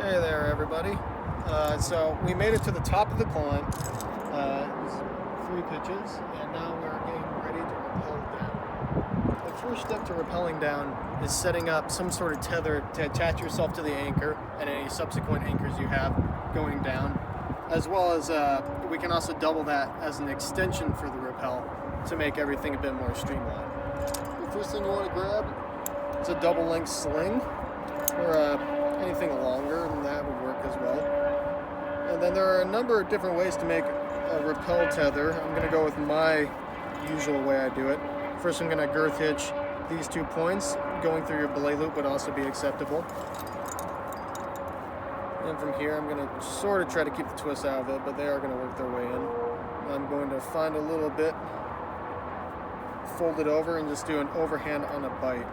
Hey there, everybody. So we made it to the top of the climb. It was 3 pitches, and now we're getting ready to rappel down. The first step to rappelling down is setting up some sort of tether to attach yourself to the anchor and any subsequent anchors you have going down, as well as we can also double that as an extension for the rappel to make everything a bit more streamlined. The first thing you want to grab is a double length sling, or anything longer than that would work as well. And then there are a number of different ways to make a rappel tether. I'm going to go with my usual way I do it. First, I'm going to girth hitch these 2 points. Going through your belay loop would also be acceptable. And from here, I'm going to sort of try to keep the twists out of it, but they are going to work their way in. I'm going to find a little bit, fold it over, and just do an overhand on a bite.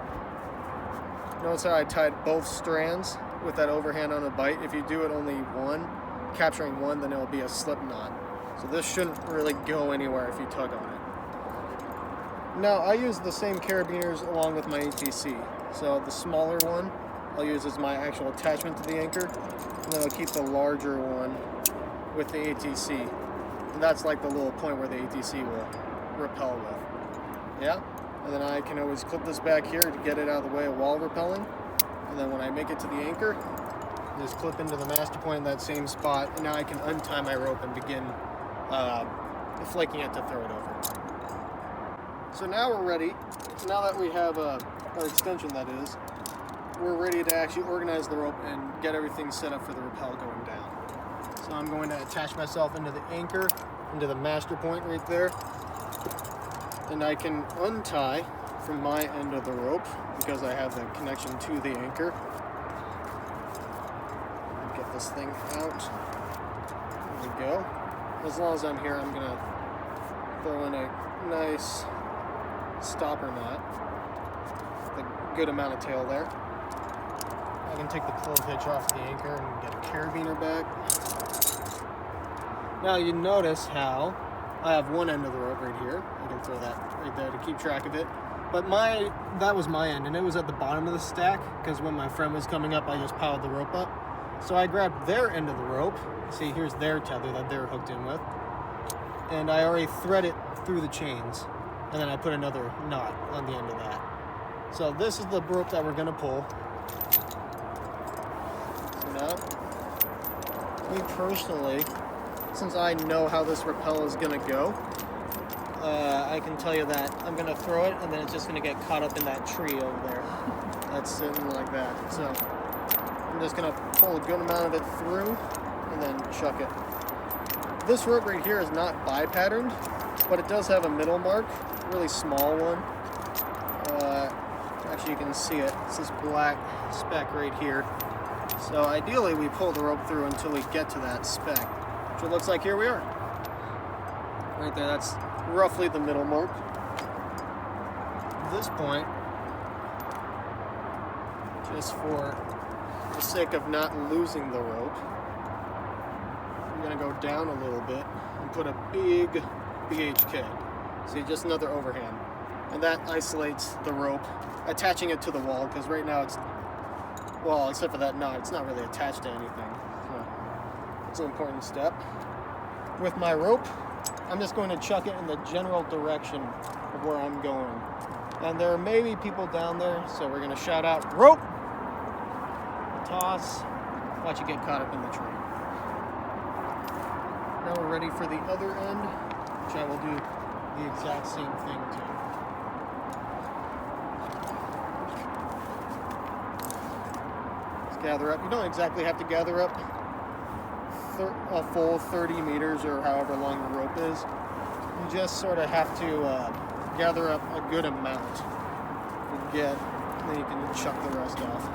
Notice how I tied both strands with that overhand on a bite. If you do it only one, capturing one, then it'll be a slip knot. So this shouldn't really go anywhere if you tug on it. Now, I use the same carabiners along with my ATC. So the smaller one I'll use as my actual attachment to the anchor, and then I'll keep the larger one with the ATC. And that's like the little point where the ATC will rappel with. Yeah? And then I can always clip this back here to get it out of the way while rappelling. And then when I make it to the anchor, just clip into the master point in that same spot, and now I can untie my rope and begin flaking it to throw it over. So now we're ready. So now that we have our extension, that is, we're ready to actually organize the rope and get everything set up for the rappel going down. So I'm going to attach myself into the anchor, into the master point right there. And I can untie from my end of the rope because I have the connection to the anchor. Get this thing out. There we go. As long as I'm here, I'm going to throw in a nice stopper knot with a good amount of tail there. I can take the clove hitch off the anchor and get a carabiner back. Now you notice how I have one end of the rope right here. I can throw that right there to keep track of it. But that was my end, and it was at the bottom of the stack, because when my friend was coming up, I just piled the rope up. So I grabbed their end of the rope. See, here's their tether that they're hooked in with. And I already thread it through the chains, and then I put another knot on the end of that. So this is the rope that we're gonna pull. So now, me personally, since I know how this rappel is gonna go, I can tell you that I'm gonna throw it and then it's just gonna get caught up in that tree over there. That's sitting like that. So I'm just gonna pull a good amount of it through and then chuck it. This rope right here is not bi-patterned, but it does have a middle mark, a really small one. Actually, you can see it. It's this black speck right here. So ideally, we pull the rope through until we get to that speck. So it looks like here we are. Right there, that's roughly the middle mark. At this point, just for the sake of not losing the rope, I'm gonna go down a little bit and put a big BHK. See, just another overhand. And that isolates the rope, attaching it to the wall, because right now it's, well, except for that knot, it's not really attached to anything. So it's an important step. With my rope, I'm just going to chuck it in the general direction of where I'm going. And there may be people down there, so we're going to shout out, rope! Toss. Watch it get caught up in the tree. Now we're ready for the other end, which I will do the exact same thing to. Let's gather up. You don't exactly have to gather up a full 30 meters or however long the rope is. You just sort of have to gather up a good amount to get, and then you can chuck the rest off.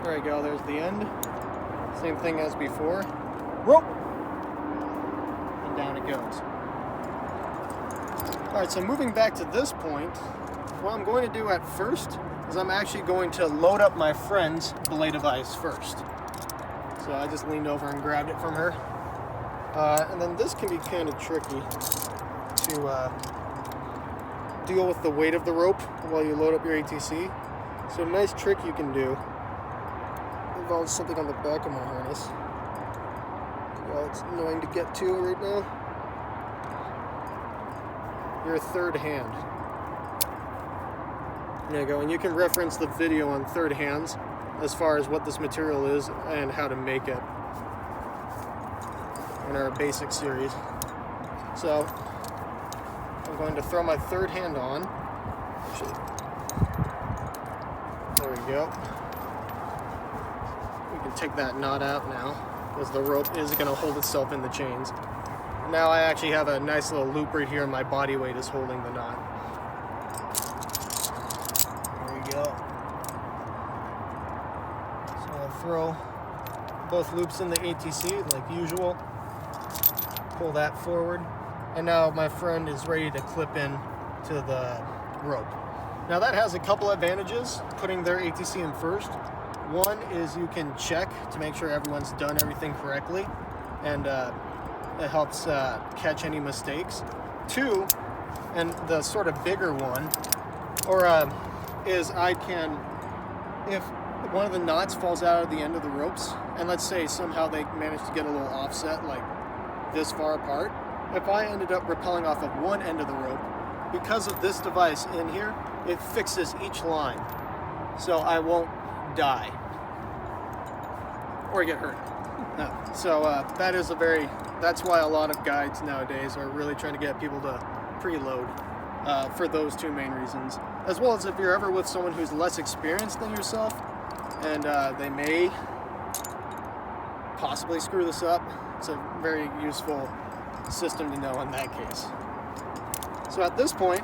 There you go, there's the end. Same thing as before. Rope! And down it goes. Alright, so moving back to this point, what I'm going to do at first is I'm actually going to load up my friend's belay device first. So I just leaned over and grabbed it from her. And then this can be kind of tricky to deal with the weight of the rope while you load up your ATC. So a nice trick you can do involves something on the back of my harness. Well, it's annoying to get to right now. Your third hand. There you go, and you can reference the video on third hands as far as what this material is and how to make it in our basic series. So I'm going to throw my third hand on. Actually, there we go. We can take that knot out now, because the rope is going to hold itself in the chains. Now I actually have a nice little loop right here, and my body weight is holding the knot. There we go. So I'll throw both loops in the ATC like usual. Pull that forward. And now my friend is ready to clip in to the rope. Now that has a couple advantages, putting their ATC in first. One is you can check to make sure everyone's done everything correctly, and it helps catch any mistakes. Two, and the sort of bigger one, is I can, if one of the knots falls out of the end of the ropes, and let's say somehow they manage to get a little offset, like this far apart, if I ended up rappelling off of one end of the rope, because of this device in here, it fixes each line, so I won't die or get hurt. No. So that's why a lot of guides nowadays are really trying to get people to preload for those two main reasons. As well as if you're ever with someone who's less experienced than yourself, and they may possibly screw this up, it's a very useful system to know in that case. So at this point,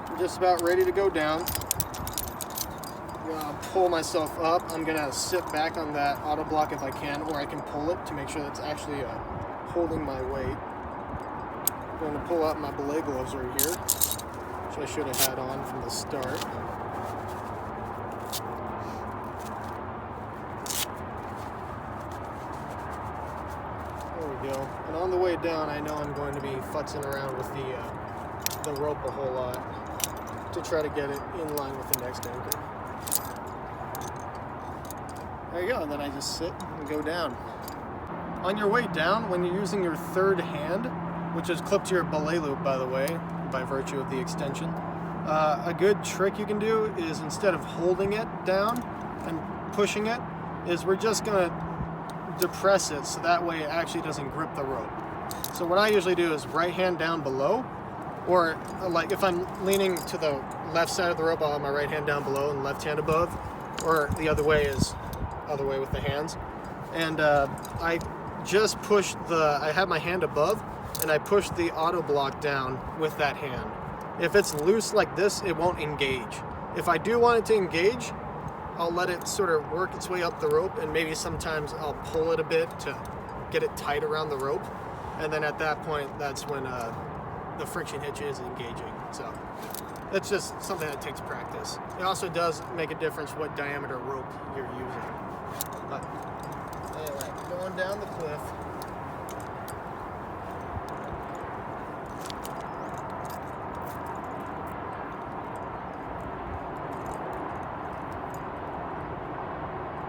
I'm just about ready to go down. I'm gonna pull myself up. I'm gonna sit back on that auto block if I can, or I can pull it to make sure that's actually holding my weight. I'm going to pull out my belay gloves right here, which I should have had on from the start. There we go. And on the way down, I know I'm going to be futzing around with the rope a whole lot to try to get it in line with the next anchor. There you go, and then I just sit and go down. On your way down, when you're using your third hand, which is clipped to your belay loop, by the way, by virtue of the extension, a good trick you can do is, instead of holding it down and pushing it, is we're just going to depress it so that way it actually doesn't grip the rope. So what I usually do is right hand down below, or like if I'm leaning to the left side of the rope, I'll have my right hand down below and left hand above, or the other way is other way with the hands. And I just push I have my hand above, and I push the auto block down with that hand. If it's loose like this, it won't engage. If I do want it to engage, I'll let it sort of work its way up the rope, and maybe sometimes I'll pull it a bit to get it tight around the rope. And then at that point, that's when the friction hitch is engaging. So that's just something that takes practice. It also does make a difference what diameter rope you're using. But anyway, going down the cliff.